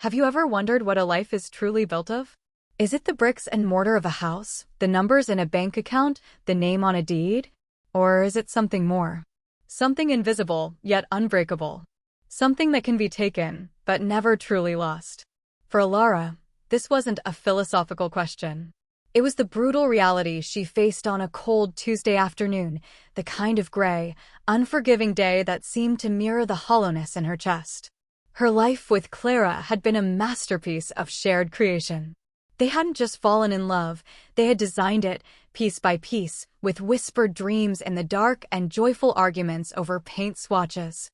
Have you ever wondered what a life is truly built of? Is it the bricks and mortar of a house, the numbers in a bank account, the name on a deed? Or is it something more? Something invisible, yet unbreakable. Something that can be taken, but never truly lost. For Alara, this wasn't a philosophical question. It was the brutal reality she faced on a cold Tuesday afternoon, the kind of gray, unforgiving day that seemed to mirror the hollowness in her chest. Her life with Clara had been a masterpiece of shared creation. They hadn't just fallen in love, they had designed it, piece by piece, with whispered dreams in the dark and joyful arguments over paint swatches.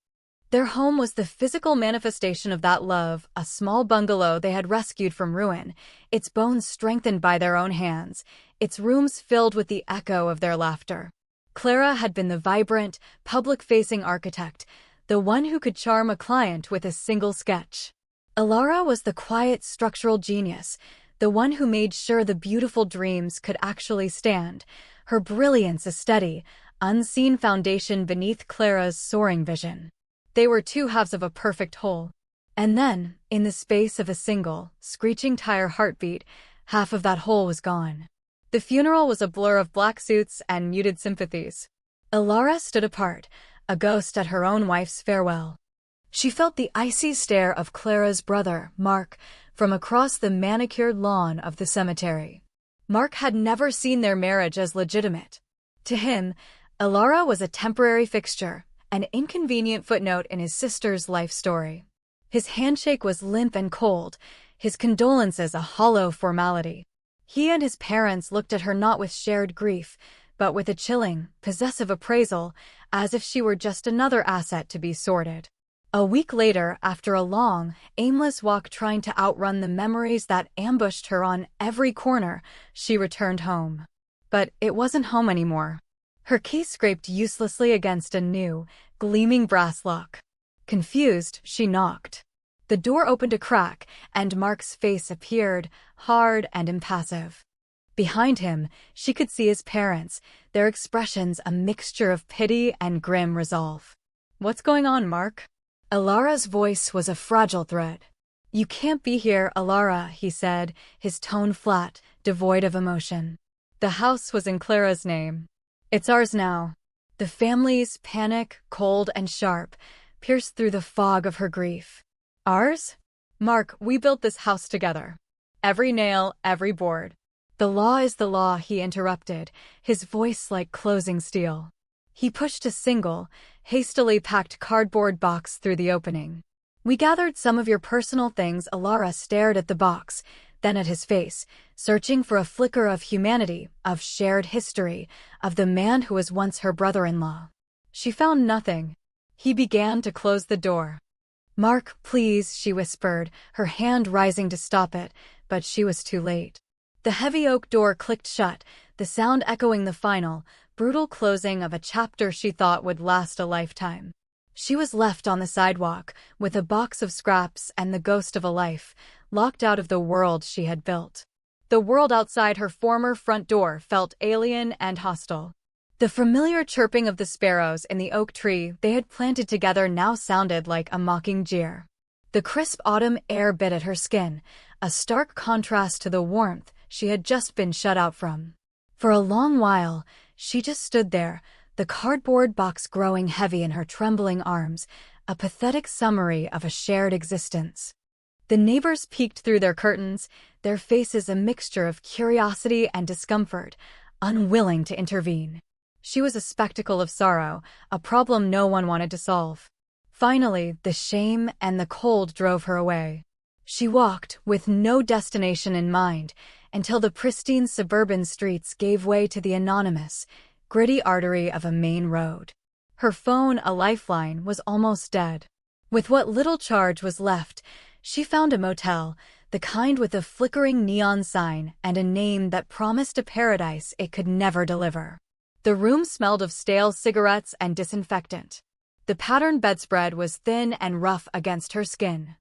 Their home was the physical manifestation of that love, a small bungalow they had rescued from ruin, its bones strengthened by their own hands, its rooms filled with the echo of their laughter. Clara had been the vibrant, public-facing architect, the one who could charm a client with a single sketch. Alara was the quiet structural genius, the one who made sure the beautiful dreams could actually stand, her brilliance a steady, unseen foundation beneath Clara's soaring vision. They were two halves of a perfect whole. And then, in the space of a single, screeching tire heartbeat, half of that whole was gone. The funeral was a blur of black suits and muted sympathies. Alara stood apart, a ghost at her own wife's farewell. She felt the icy stare of Clara's brother, Mark, from across the manicured lawn of the cemetery. Mark had never seen their marriage as legitimate. To him, Alara was a temporary fixture, an inconvenient footnote in his sister's life story. His handshake was limp and cold, his condolences a hollow formality. He and his parents looked at her not with shared grief, but with a chilling, possessive appraisal, as if she were just another asset to be sorted. A week later, after a long, aimless walk trying to outrun the memories that ambushed her on every corner, she returned home. But it wasn't home anymore. Her key scraped uselessly against a new, gleaming brass lock. Confused, she knocked. The door opened a crack, and Mark's face appeared, hard and impassive. Behind him, she could see his parents, their expressions a mixture of pity and grim resolve. "What's going on, Mark?" Alara's voice was a fragile thread. "You can't be here, Alara," he said, his tone flat, devoid of emotion. The house was in Clara's name. "It's ours now." The family's panic, cold and sharp, pierced through the fog of her grief. "Ours? Mark, we built this house together. Every nail, every board." "The law is the law," he interrupted, his voice like closing steel. He pushed a single, hastily packed cardboard box through the opening. "We gathered some of your personal things." Alara stared at the box, then at his face, searching for a flicker of humanity, of shared history, of the man who was once her brother-in-law. She found nothing. He began to close the door. "Mark, please," she whispered, her hand rising to stop it, but she was too late. The heavy oak door clicked shut, the sound echoing the final, brutal closing of a chapter she thought would last a lifetime. She was left on the sidewalk, with a box of scraps and the ghost of a life, locked out of the world she had built. The world outside her former front door felt alien and hostile. The familiar chirping of the sparrows in the oak tree they had planted together now sounded like a mocking jeer. The crisp autumn air bit at her skin, a stark contrast to the warmth she had just been shut out from. For a long while, she just stood there, the cardboard box growing heavy in her trembling arms, a pathetic summary of a shared existence. The neighbors peeked through their curtains, their faces a mixture of curiosity and discomfort, unwilling to intervene. She was a spectacle of sorrow, a problem no one wanted to solve. Finally, the shame and the cold drove her away. She walked, with no destination in mind, until the pristine suburban streets gave way to the anonymous, gritty artery of a main road. Her phone, a lifeline, was almost dead. With what little charge was left, she found a motel, the kind with a flickering neon sign and a name that promised a paradise it could never deliver. The room smelled of stale cigarettes and disinfectant. The patterned bedspread was thin and rough against her skin.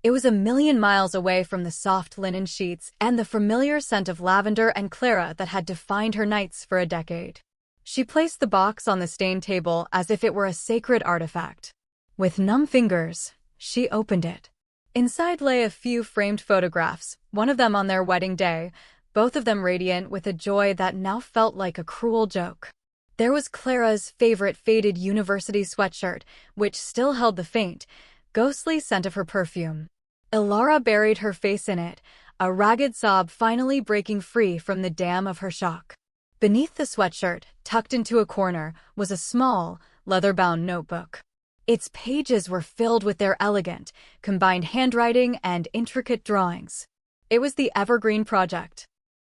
It was a million miles away from the soft linen sheets and the familiar scent of lavender and Clara that had defined her nights for a decade. She placed the box on the stained table as if it were a sacred artifact. With numb fingers, she opened it. Inside lay a few framed photographs, one of them on their wedding day, both of them radiant with a joy that now felt like a cruel joke. There was Clara's favorite faded university sweatshirt, which still held the faint, ghostly scent of her perfume. Ilara buried her face in it, a ragged sob finally breaking free from the dam of her shock. Beneath the sweatshirt, tucked into a corner, was a small, leather-bound notebook. Its pages were filled with their elegant, combined handwriting and intricate drawings. It was the Evergreen Project,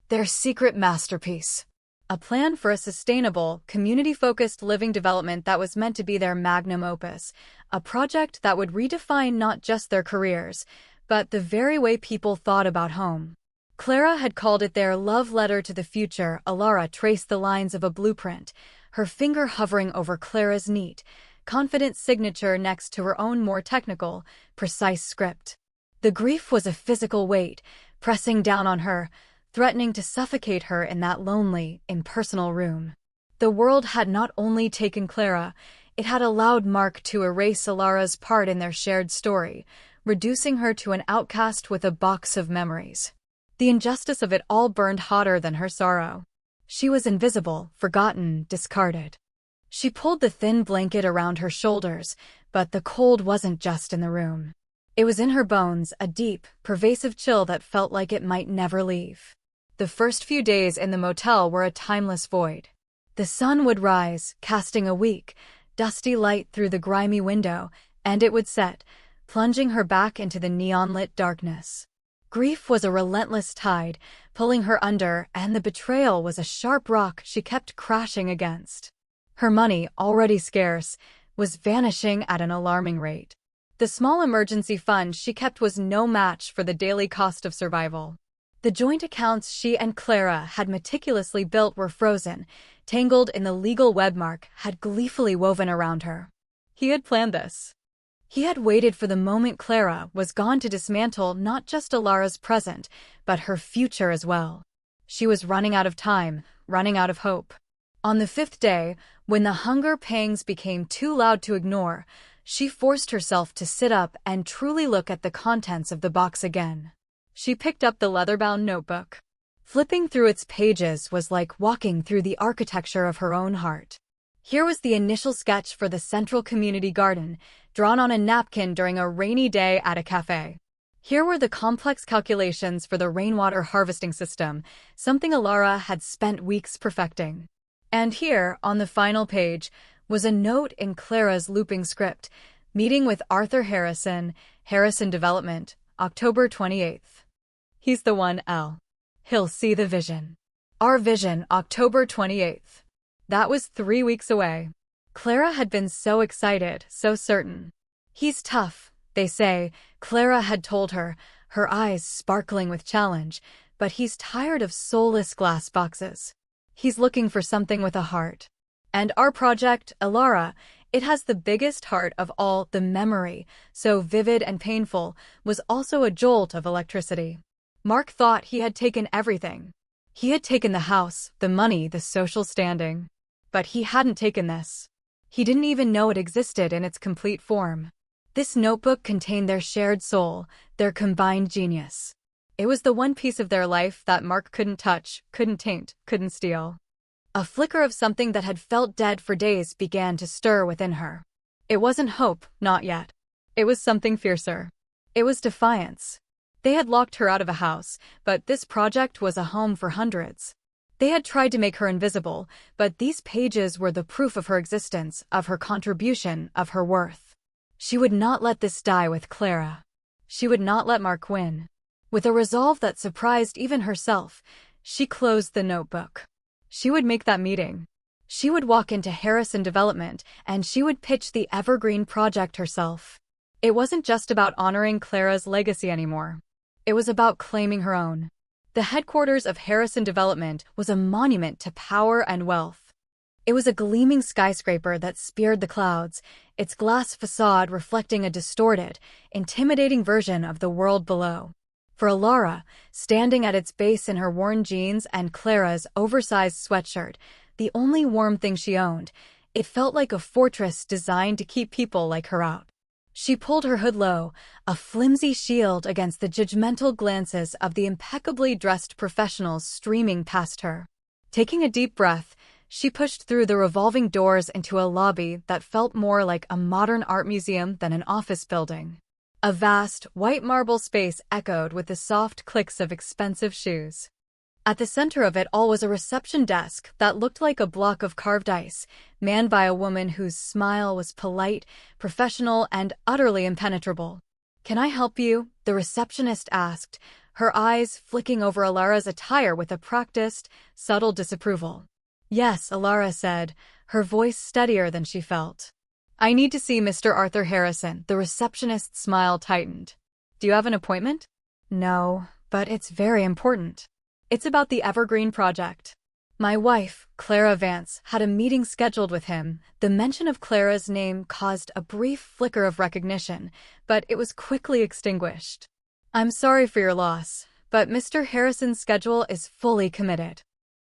their secret masterpiece. A plan for a sustainable, community-focused living development that was meant to be their magnum opus, a project that would redefine not just their careers, but the very way people thought about home. Clara had called it their love letter to the future. Ilara traced the lines of a blueprint, her finger hovering over Clara's neat, confident signature next to her own more technical, precise script. The grief was a physical weight, pressing down on her, threatening to suffocate her in that lonely, impersonal room. The world had not only taken Clara, it had allowed Mark to erase Ilara's part in their shared story, reducing her to an outcast with a box of memories. The injustice of it all burned hotter than her sorrow. She was invisible, forgotten, discarded. She pulled the thin blanket around her shoulders, but the cold wasn't just in the room. It was in her bones, a deep, pervasive chill that felt like it might never leave. The first few days in the motel were a timeless void. The sun would rise, casting a weak, dusty light through the grimy window, and it would set, plunging her back into the neon-lit darkness. Grief was a relentless tide, pulling her under, and the betrayal was a sharp rock she kept crashing against. Her money, already scarce, was vanishing at an alarming rate. The small emergency fund she kept was no match for the daily cost of survival. The joint accounts she and Clara had meticulously built were frozen, tangled in the legal web Mark had gleefully woven around her. He had planned this. He had waited for the moment Clara was gone to dismantle not just Ilara's present, but her future as well. She was running out of time, running out of hope. On the fifth day, when the hunger pangs became too loud to ignore, she forced herself to sit up and truly look at the contents of the box again. She picked up the leather-bound notebook. Flipping through its pages was like walking through the architecture of her own heart. Here was the initial sketch for the central community garden, drawn on a napkin during a rainy day at a cafe. Here were the complex calculations for the rainwater harvesting system, something Ilara had spent weeks perfecting. And here, on the final page, was a note in Clara's looping script, meeting with Arthur Harrison, Harrison Development, October 28th. He's the one, L. He'll see the vision. Our vision, October 28th. That was 3 weeks away. Clara had been so excited, so certain. He's tough, they say, Clara had told her, her eyes sparkling with challenge, but he's tired of soulless glass boxes. He's looking for something with a heart. And our project, Ilara, it has the biggest heart of all. The memory, so vivid and painful, was also a jolt of electricity. Mark thought he had taken everything. He had taken the house, the money, the social standing. But he hadn't taken this. He didn't even know it existed in its complete form. This notebook contained their shared soul, their combined genius. It was the one piece of their life that Mark couldn't touch, couldn't taint, couldn't steal. A flicker of something that had felt dead for days began to stir within her. It wasn't hope, not yet. It was something fiercer. It was defiance. They had locked her out of a house, but this project was a home for hundreds. They had tried to make her invisible, but these pages were the proof of her existence, of her contribution, of her worth. She would not let this die with Clara. She would not let Mark win. With a resolve that surprised even herself, she closed the notebook. She would make that meeting. She would walk into Harrison Development, and she would pitch the Evergreen Project herself. It wasn't just about honoring Clara's legacy anymore. It was about claiming her own. The headquarters of Harrison Development was a monument to power and wealth. It was a gleaming skyscraper that speared the clouds, its glass facade reflecting a distorted, intimidating version of the world below. For Ilara, standing at its base in her worn jeans and Clara's oversized sweatshirt, the only warm thing she owned, it felt like a fortress designed to keep people like her out. She pulled her hood low, a flimsy shield against the judgmental glances of the impeccably dressed professionals streaming past her. Taking a deep breath, she pushed through the revolving doors into a lobby that felt more like a modern art museum than an office building. A vast, white marble space echoed with the soft clicks of expensive shoes. At the center of it all was a reception desk that looked like a block of carved ice, manned by a woman whose smile was polite, professional, and utterly impenetrable. "Can I help you?" the receptionist asked, her eyes flicking over Alara's attire with a practiced, subtle disapproval. "Yes," Alara said, her voice steadier than she felt. "I need to see Mr. Arthur Harrison." The receptionist's smile tightened. "Do you have an appointment?" "No, but it's very important. It's about the Evergreen project. My wife, Clara Vance, had a meeting scheduled with him." The mention of Clara's name caused a brief flicker of recognition, but it was quickly extinguished. "I'm sorry for your loss, but Mr. Harrison's schedule is fully committed.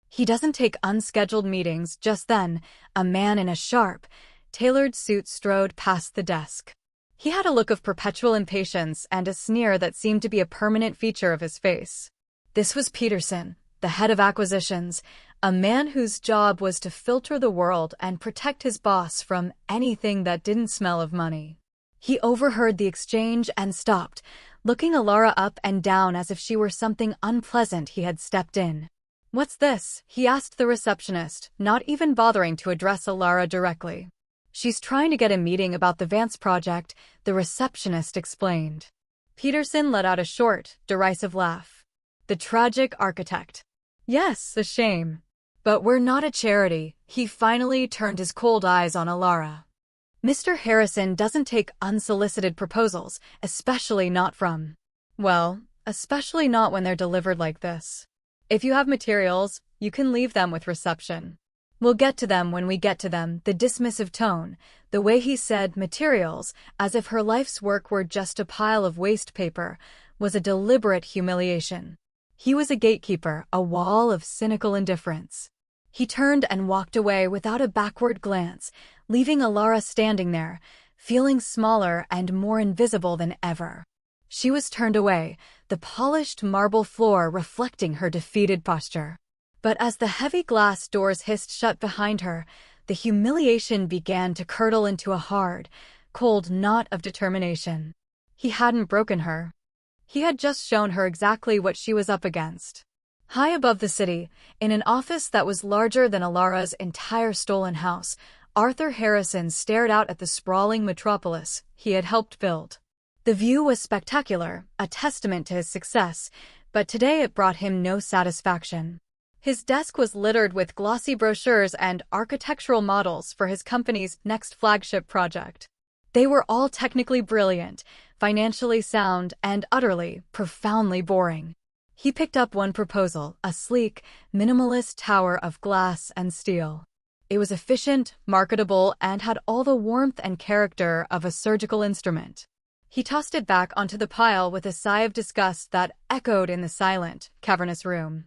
He doesn't take unscheduled meetings." Just then, a man in a sharp, tailored suit strode past the desk. He had a look of perpetual impatience and a sneer that seemed to be a permanent feature of his face. This was Peterson, the head of acquisitions, a man whose job was to filter the world and protect his boss from anything that didn't smell of money. He overheard the exchange and stopped, looking Alara up and down as if she were something unpleasant he had stepped in. "What's this?" he asked the receptionist, not even bothering to address Alara directly. "She's trying to get a meeting about the Vance project," the receptionist explained. Peterson let out a short, derisive laugh. "The tragic architect. Yes, a shame. But we're not a charity." He finally turned his cold eyes on Alara. "Mr. Harrison doesn't take unsolicited proposals, especially not from... well, especially not when they're delivered like this. If you have materials, you can leave them with reception. We'll get to them when we get to them." The dismissive tone, the way he said materials, as if her life's work were just a pile of waste paper, was a deliberate humiliation. He was a gatekeeper, a wall of cynical indifference. He turned and walked away without a backward glance, leaving Alara standing there, feeling smaller and more invisible than ever. She was turned away, the polished marble floor reflecting her defeated posture. But as the heavy glass doors hissed shut behind her, the humiliation began to curdle into a hard, cold knot of determination. He hadn't broken her. He had just shown her exactly what she was up against. High above the city, in an office that was larger than Alara's entire stolen house, Arthur Harrison stared out at the sprawling metropolis he had helped build. The view was spectacular, a testament to his success, but today it brought him no satisfaction. His desk was littered with glossy brochures and architectural models for his company's next flagship project. They were all technically brilliant, financially sound, and utterly, profoundly boring. He picked up one proposal, a sleek, minimalist tower of glass and steel. It was efficient, marketable, and had all the warmth and character of a surgical instrument. He tossed it back onto the pile with a sigh of disgust that echoed in the silent, cavernous room.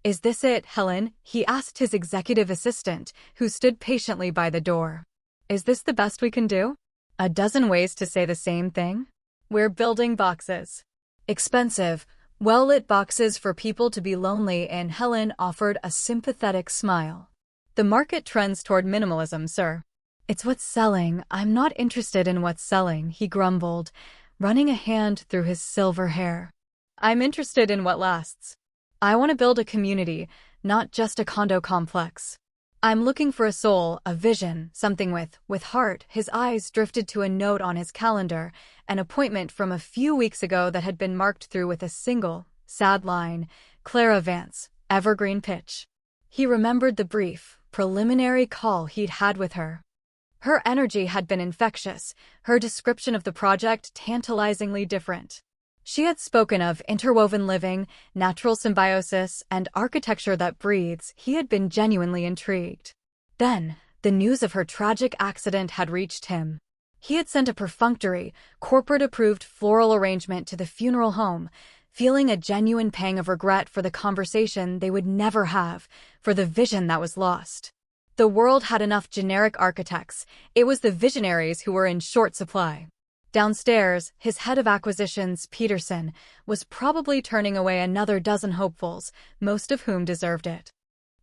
"Is this it, Helen?" he asked his executive assistant, who stood patiently by the door. "Is this the best we can do?" A dozen ways to say the same thing? "We're building boxes. Expensive, well-lit boxes for people to be lonely in." Helen offered a sympathetic smile. "The market trends toward minimalism, sir." "It's what's selling. I'm not interested in what's selling," he grumbled, running a hand through his silver hair. "I'm interested in what lasts. I want to build a community, not just a condo complex. I'm looking for a soul, a vision, something with heart." His eyes drifted to a note on his calendar, an appointment from a few weeks ago that had been marked through with a single, sad line, "Clara Vance, Evergreen Pitch." He remembered the brief, preliminary call he'd had with her. Her energy had been infectious, her description of the project tantalizingly different. She had spoken of interwoven living, natural symbiosis, and architecture that breathes. He had been genuinely intrigued. Then, the news of her tragic accident had reached him. He had sent a perfunctory, corporate-approved floral arrangement to the funeral home, feeling a genuine pang of regret for the conversation they would never have, for the vision that was lost. The world had enough generic architects. It was the visionaries who were in short supply. Downstairs, his head of acquisitions, Peterson, was probably turning away another dozen hopefuls, most of whom deserved it.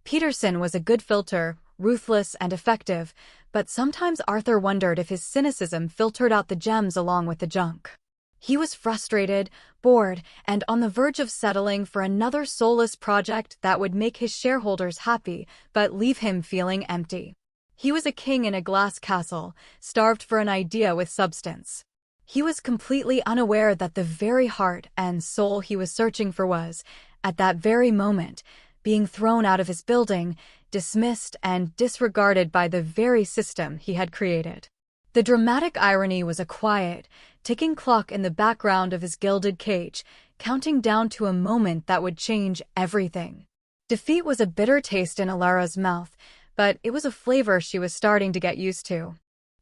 Peterson was a good filter, ruthless and effective, but sometimes Arthur wondered if his cynicism filtered out the gems along with the junk. He was frustrated, bored, and on the verge of settling for another soulless project that would make his shareholders happy but leave him feeling empty. He was a king in a glass castle, starved for an idea with substance. He was completely unaware that the very heart and soul he was searching for was, at that very moment, being thrown out of his building, dismissed and disregarded by the very system he had created. The dramatic irony was a quiet, ticking clock in the background of his gilded cage, counting down to a moment that would change everything. Defeat was a bitter taste in Alara's mouth, but it was a flavor she was starting to get used to.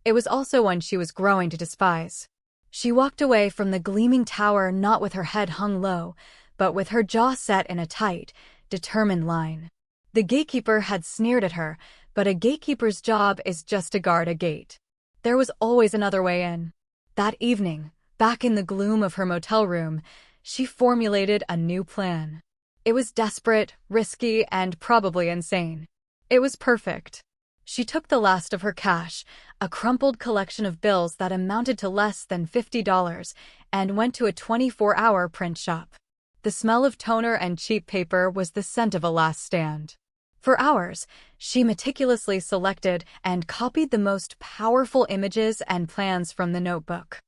It was also one she was growing to despise. She walked away from the gleaming tower not with her head hung low, but with her jaw set in a tight, determined line. The gatekeeper had sneered at her, but a gatekeeper's job is just to guard a gate. There was always another way in. That evening, back in the gloom of her motel room, she formulated a new plan. It was desperate, risky, and probably insane. It was perfect. She took the last of her cash, a crumpled collection of bills that amounted to less than $50, and went to a 24-hour print shop. The smell of toner and cheap paper was the scent of a last stand. For hours, she meticulously selected and copied the most powerful images and plans from the notebook.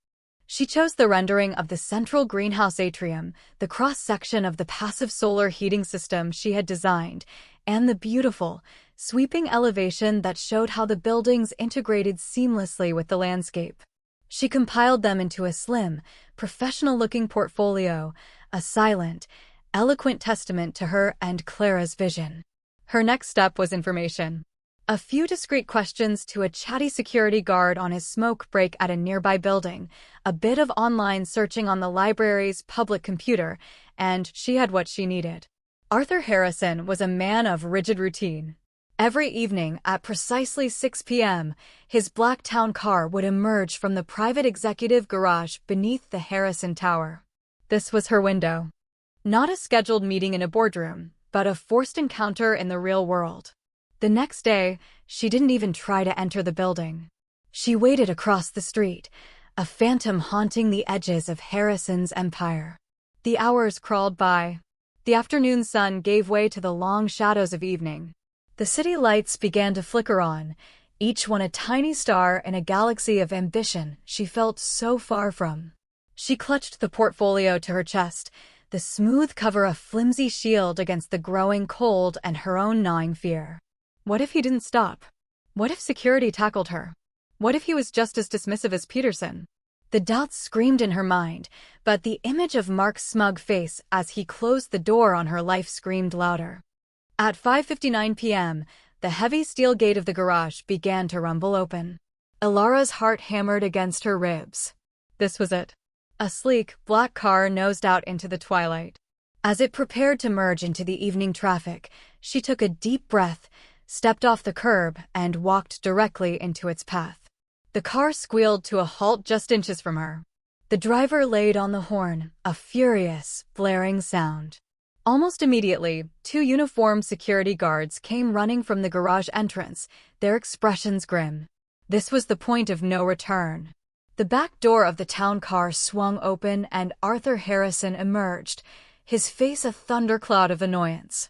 She chose the rendering of the central greenhouse atrium, the cross-section of the passive solar heating system she had designed, and the beautiful, sweeping elevation that showed how the buildings integrated seamlessly with the landscape. She compiled them into a slim, professional-looking portfolio, a silent, eloquent testament to her and Clara's vision. Her next step was information. A few discreet questions to a chatty security guard on his smoke break at a nearby building, a bit of online searching on the library's public computer, and she had what she needed. Arthur Harrison was a man of rigid routine. Every evening at precisely 6 p.m., his black town car would emerge from the private executive garage beneath the Harrison Tower. This was her window. Not a scheduled meeting in a boardroom, but a forced encounter in the real world. The next day, she didn't even try to enter the building. She waited across the street, a phantom haunting the edges of Harrison's empire. The hours crawled by. The afternoon sun gave way to the long shadows of evening. The city lights began to flicker on, each one a tiny star in a galaxy of ambition she felt so far from. She clutched the portfolio to her chest, the smooth cover a flimsy shield against the growing cold and her own gnawing fear. What if he didn't stop? What if security tackled her? What if he was just as dismissive as Peterson? The doubts screamed in her mind, but the image of Mark's smug face as he closed the door on her life screamed louder. At 5:59 p.m., the heavy steel gate of the garage began to rumble open. Alara's heart hammered against her ribs. This was it. A sleek, black car nosed out into the twilight. As it prepared to merge into the evening traffic, she took a deep breath, stepped off the curb, and walked directly into its path. The car squealed to a halt just inches from her. The driver laid on the horn, a furious, blaring sound. Almost immediately, 2 uniformed security guards came running from the garage entrance, their expressions grim. This was the point of no return. The back door of the town car swung open and Arthur Harrison emerged, his face a thundercloud of annoyance.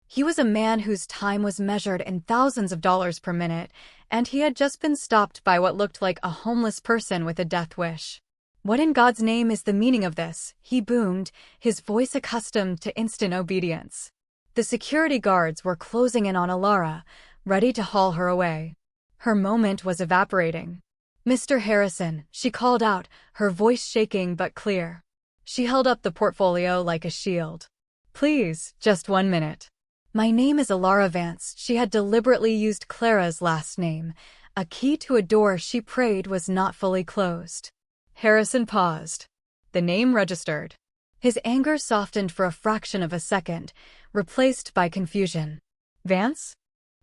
He was a man whose time was measured in thousands of dollars per minute, and he had just been stopped by what looked like a homeless person with a death wish. "What in God's name is the meaning of this?" he boomed, his voice accustomed to instant obedience. The security guards were closing in on Alara, ready to haul her away. Her moment was evaporating. "Mr. Harrison," she called out, her voice shaking but clear. She held up the portfolio like a shield. "Please, just 1 minute. My name is Alara Vance." She had deliberately used Clara's last name, a key to a door she prayed was not fully closed. Harrison paused. The name registered. His anger softened for a fraction of a second, replaced by confusion. "Vance?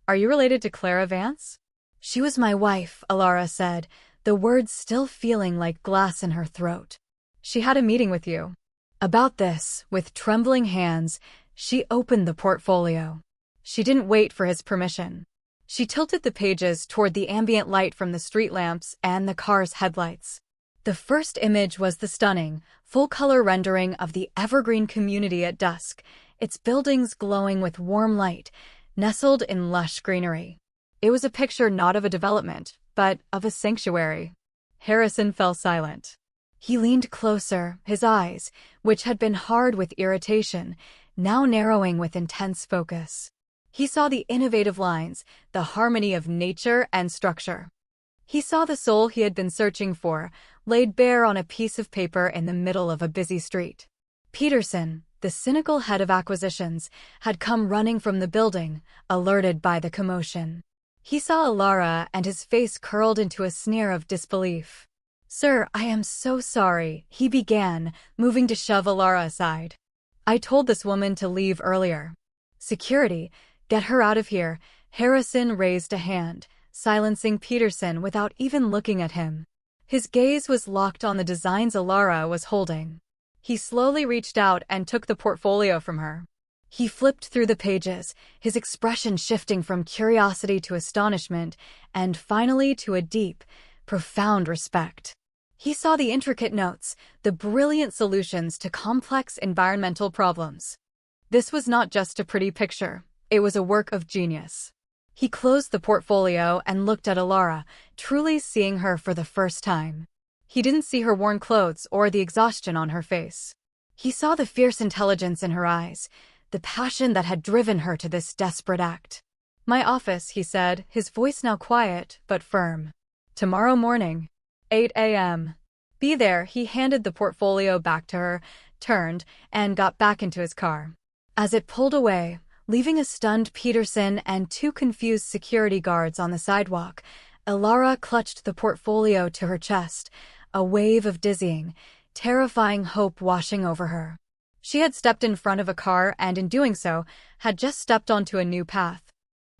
Are you related to Clara Vance?" "She was my wife," Alara said, the words still feeling like glass in her throat. "She had a meeting with you." About this, with trembling hands, she opened the portfolio. She didn't wait for his permission. She tilted the pages toward the ambient light from the street lamps and the car's headlights. The first image was the stunning, full-color rendering of the evergreen community at dusk, its buildings glowing with warm light, nestled in lush greenery. It was a picture not of a development, but of a sanctuary. Harrison fell silent. He leaned closer, his eyes, which had been hard with irritation, now narrowing with intense focus. He saw the innovative lines, the harmony of nature and structure. He saw the soul he had been searching for, laid bare on a piece of paper in the middle of a busy street. Peterson, the cynical head of acquisitions, had come running from the building, alerted by the commotion. He saw Alara and his face curled into a sneer of disbelief. "Sir, I am so sorry," he began, moving to shove Alara aside. "I told this woman to leave earlier." "Security, get her out of here." Harrison raised a hand, silencing Peterson without even looking at him. His gaze was locked on the designs Alara was holding. He slowly reached out and took the portfolio from her. He flipped through the pages, his expression shifting from curiosity to astonishment, and finally to a deep, profound respect. He saw the intricate notes, the brilliant solutions to complex environmental problems. This was not just a pretty picture, it was a work of genius. He closed the portfolio and looked at Alara, truly seeing her for the first time. He didn't see her worn clothes or the exhaustion on her face. He saw the fierce intelligence in her eyes, the passion that had driven her to this desperate act. "My office," he said, his voice now quiet but firm. "Tomorrow morning, 8 a.m. Be there." He handed the portfolio back to her, turned, and got back into his car. As it pulled away, leaving a stunned Peterson and two confused security guards on the sidewalk, Alara clutched the portfolio to her chest, a wave of dizzying, terrifying hope washing over her. She had stepped in front of a car and in doing so, had just stepped onto a new path.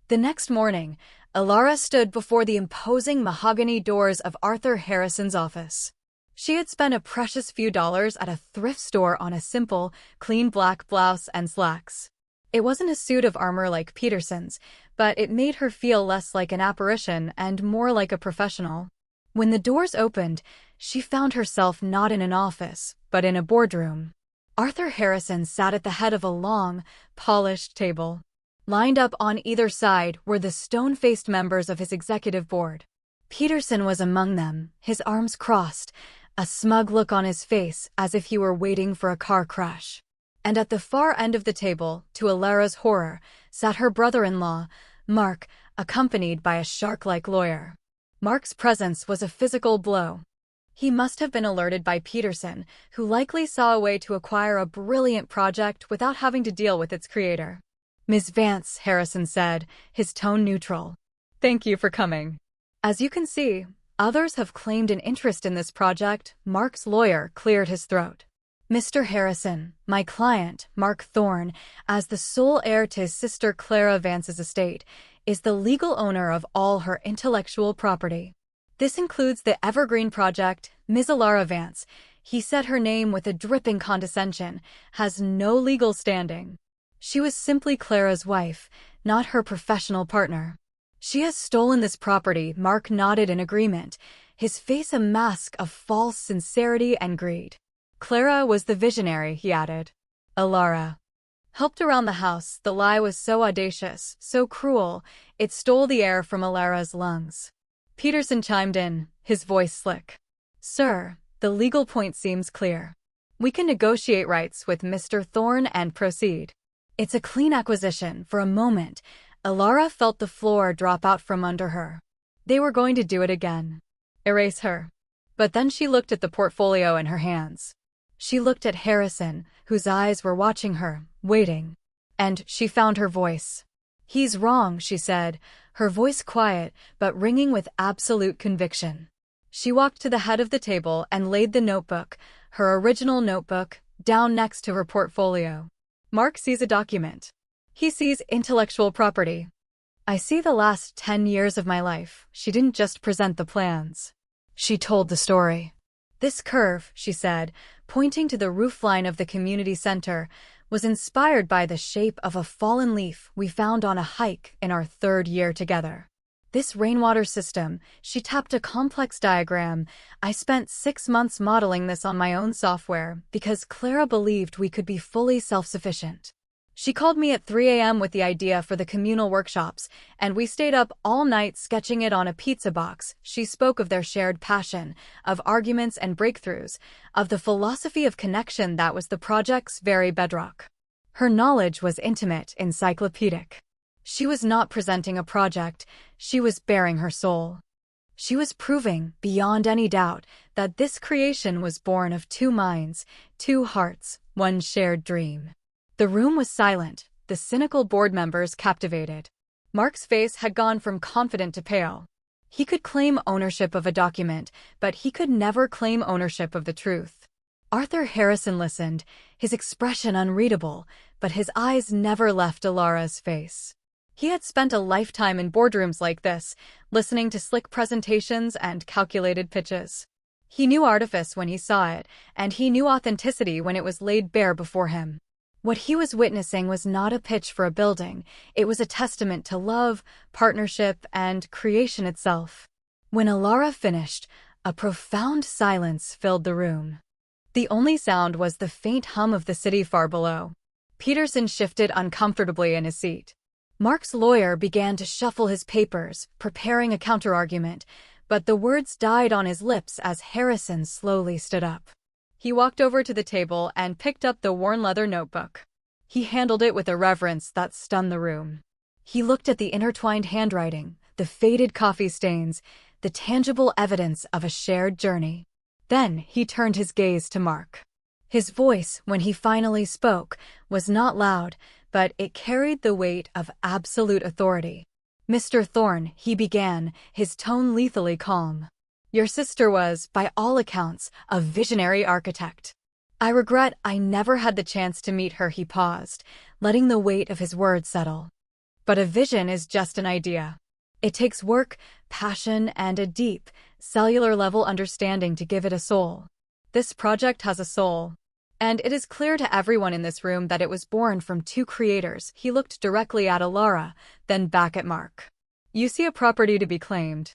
The next morning, Alara stood before the imposing mahogany doors of Arthur Harrison's office. She had spent a precious few dollars at a thrift store on a simple, clean black blouse and slacks. It wasn't a suit of armor like Peterson's, but it made her feel less like an apparition and more like a professional. When the doors opened, she found herself not in an office, but in a boardroom. Arthur Harrison sat at the head of a long, polished table. Lined up on either side were the stone-faced members of his executive board. Peterson was among them, his arms crossed, a smug look on his face as if he were waiting for a car crash. And at the far end of the table, to Alara's horror, sat her brother-in-law, Mark, accompanied by a shark-like lawyer. Mark's presence was a physical blow. He must have been alerted by Peterson, who likely saw a way to acquire a brilliant project without having to deal with its creator. "Ms. Vance," Harrison said, his tone neutral. "Thank you for coming. As you can see, others have claimed an interest in this project." Mark's lawyer cleared his throat. "Mr. Harrison, my client, Mark Thorne, as the sole heir to his sister Clara Vance's estate, is the legal owner of all her intellectual property. This includes the Evergreen Project. Ms. Alara Vance," he said her name with a dripping condescension, "has no legal standing. She was simply Clara's wife, not her professional partner. She has stolen this property." Mark nodded in agreement, his face a mask of false sincerity and greed. "Clara was the visionary," he added. "Alara helped around the house." The lie was so audacious, so cruel, it stole the air from Alara's lungs. Peterson chimed in, his voice slick. "Sir, the legal point seems clear. We can negotiate rights with Mr. Thorne and proceed. It's a clean acquisition." For a moment, Alara felt the floor drop out from under her. They were going to do it again. Erase her. But then she looked at the portfolio in her hands. She looked at Harrison, whose eyes were watching her, waiting. And she found her voice. "He's wrong," she said, her voice quiet but ringing with absolute conviction. She walked to the head of the table and laid the notebook, her original notebook, down next to her portfolio. "Mark sees a document. He sees intellectual property. I see the last 10 years of my life." She didn't just present the plans. She told the story. This curve, she said, pointing to the roofline of the community center, was inspired by the shape of a fallen leaf we found on a hike in our 3rd year together. This rainwater system, she tapped a complex diagram. I spent 6 months modeling this on my own software because Clara believed we could be fully self-sufficient. She called me at 3 a.m. with the idea for the communal workshops, and we stayed up all night sketching it on a pizza box. She spoke of their shared passion, of arguments and breakthroughs, of the philosophy of connection that was the project's very bedrock. Her knowledge was intimate, encyclopedic. She was not presenting a project, she was baring her soul. She was proving, beyond any doubt, that this creation was born of 2 minds, 2 hearts, 1 shared dream. The room was silent, the cynical board members captivated. Mark's face had gone from confident to pale. He could claim ownership of a document, but he could never claim ownership of the truth. Arthur Harrison listened, his expression unreadable, but his eyes never left Alara's face. He had spent a lifetime in boardrooms like this, listening to slick presentations and calculated pitches. He knew artifice when he saw it, and he knew authenticity when it was laid bare before him. What he was witnessing was not a pitch for a building, it was a testament to love, partnership, and creation itself. When Alara finished, a profound silence filled the room. The only sound was the faint hum of the city far below. Peterson shifted uncomfortably in his seat. Mark's lawyer began to shuffle his papers, preparing a counterargument, but the words died on his lips as Harrison slowly stood up. He walked over to the table and picked up the worn leather notebook. He handled it with a reverence that stunned the room. He looked at the intertwined handwriting, the faded coffee stains, the tangible evidence of a shared journey. Then he turned his gaze to Mark. His voice, when he finally spoke, was not loud, but it carried the weight of absolute authority. "Mr. Thorne," he began, his tone lethally calm. "Your sister was, by all accounts, a visionary architect. I regret I never had the chance to meet her." He paused, letting the weight of his words settle. "But a vision is just an idea. It takes work, passion, and a deep, cellular-level understanding to give it a soul. This project has a soul. And it is clear to everyone in this room that it was born from 2 creators." He looked directly at Alara, then back at Mark. "You see a property to be claimed.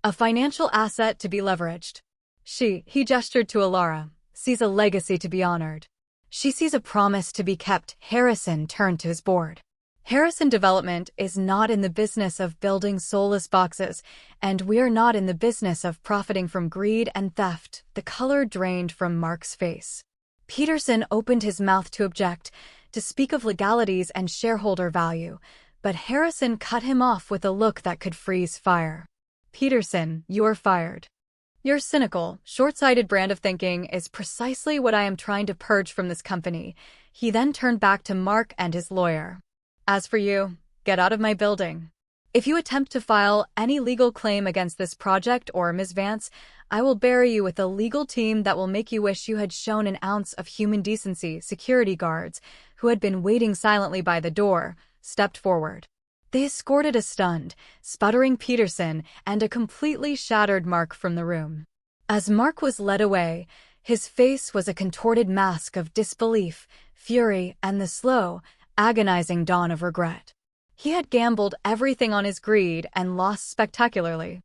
A financial asset to be leveraged. He gestured to Alara, sees a legacy to be honored. She sees a promise to be kept." Harrison turned to his board. "Harrison Development is not in the business of building soulless boxes, and we're not in the business of profiting from greed and theft." The color drained from Mark's face. Peterson opened his mouth to object, to speak of legalities and shareholder value, but Harrison cut him off with a look that could freeze fire. "Peterson, you're fired. Your cynical, short-sighted brand of thinking is precisely what I am trying to purge from this company." He then turned back to Mark and his lawyer. "As for you, get out of my building. If you attempt to file any legal claim against this project or Ms. Vance, I will bury you with a legal team that will make you wish you had shown an ounce of human decency." Security guards, who had been waiting silently by the door, stepped forward. They escorted a stunned, sputtering Peterson and a completely shattered Mark from the room. As Mark was led away, his face was a contorted mask of disbelief, fury, and the slow, agonizing dawn of regret. He had gambled everything on his greed and lost spectacularly.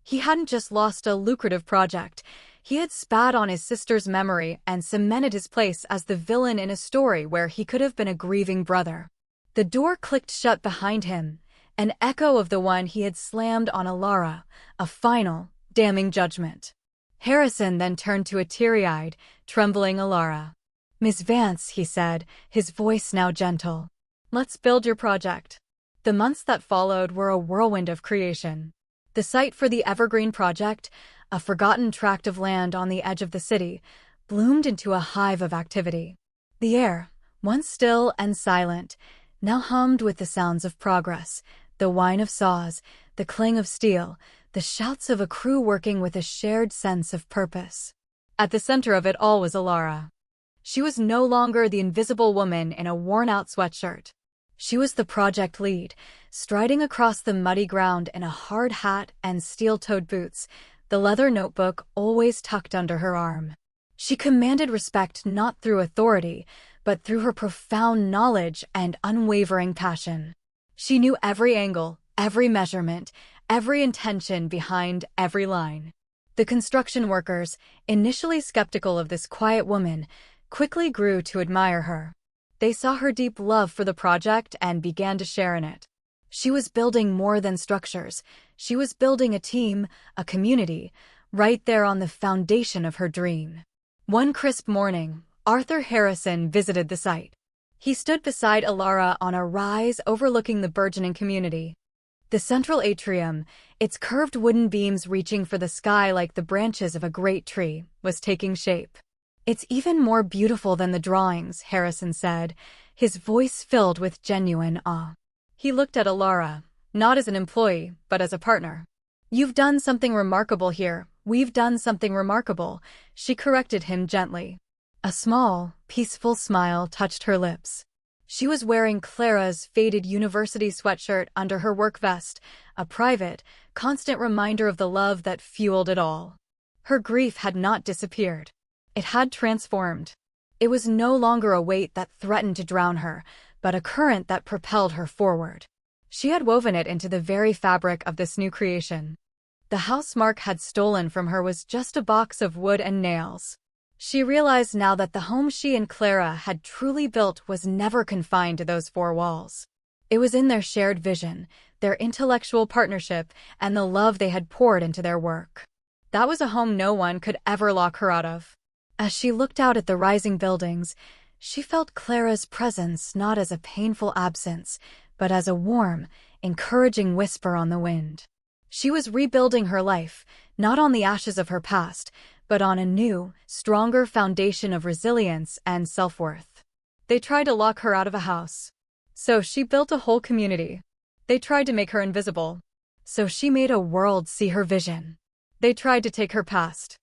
He hadn't just lost a lucrative project, he had spat on his sister's memory and cemented his place as the villain in a story where he could have been a grieving brother. The door clicked shut behind him, an echo of the one he had slammed on Alara, a final, damning judgment. Harrison then turned to a teary-eyed, trembling Alara. "Ms. Vance," he said, his voice now gentle, "let's build your project." The months that followed were a whirlwind of creation. The site for the Evergreen Project, a forgotten tract of land on the edge of the city, bloomed into a hive of activity. The air, once still and silent, now hummed with the sounds of progress, the whine of saws, the clang of steel, the shouts of a crew working with a shared sense of purpose. At the center of it all was Alara. She was no longer the invisible woman in a worn-out sweatshirt. She was the project lead, striding across the muddy ground in a hard hat and steel-toed boots, the leather notebook always tucked under her arm. She commanded respect not through authority, but through her profound knowledge and unwavering passion. She knew every angle, every measurement, every intention behind every line. The construction workers, initially skeptical of this quiet woman, quickly grew to admire her. They saw her deep love for the project and began to share in it. She was building more than structures. She was building a team, a community, right there on the foundation of her dream. One crisp morning, Arthur Harrison visited the site. He stood beside Alara on a rise overlooking the burgeoning community. The central atrium, its curved wooden beams reaching for the sky like the branches of a great tree, was taking shape. "It's even more beautiful than the drawings," Harrison said, his voice filled with genuine awe. He looked at Alara, not as an employee, but as a partner. "You've done something remarkable here. We've done something remarkable," she corrected him gently. A small, peaceful smile touched her lips. She was wearing Clara's faded university sweatshirt under her work vest, a private, constant reminder of the love that fueled it all. Her grief had not disappeared. It had transformed. It was no longer a weight that threatened to drown her, but a current that propelled her forward. She had woven it into the very fabric of this new creation. The house Mark had stolen from her was just a box of wood and nails. She realized now that the home she and Clara had truly built was never confined to those four walls. It was in their shared vision, their intellectual partnership, and the love they had poured into their work. That was a home no one could ever lock her out of. As she looked out at the rising buildings, she felt Clara's presence not as a painful absence, but as a warm, encouraging whisper on the wind. She was rebuilding her life, not on the ashes of her past, but on a new, stronger foundation of resilience and self-worth. They tried to lock her out of a house. So she built a whole community. They tried to make her invisible. So she made a world see her vision. They tried to take her past.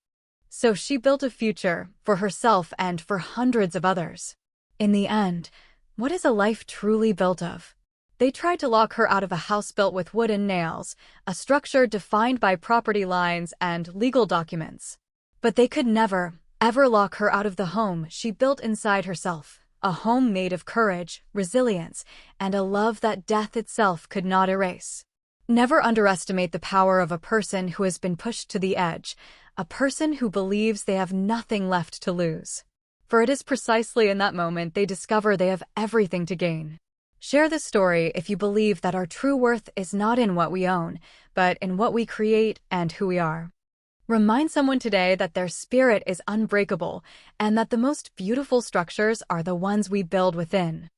So she built a future for herself and for hundreds of others. In the end, what is a life truly built of? They tried to lock her out of a house built with wood and nails, a structure defined by property lines and legal documents. But they could never, ever lock her out of the home she built inside herself, a home made of courage, resilience, and a love that death itself could not erase. Never underestimate the power of a person who has been pushed to the edge, a person who believes they have nothing left to lose. For it is precisely in that moment they discover they have everything to gain. Share this story if you believe that our true worth is not in what we own, but in what we create and who we are. Remind someone today that their spirit is unbreakable and that the most beautiful structures are the ones we build within.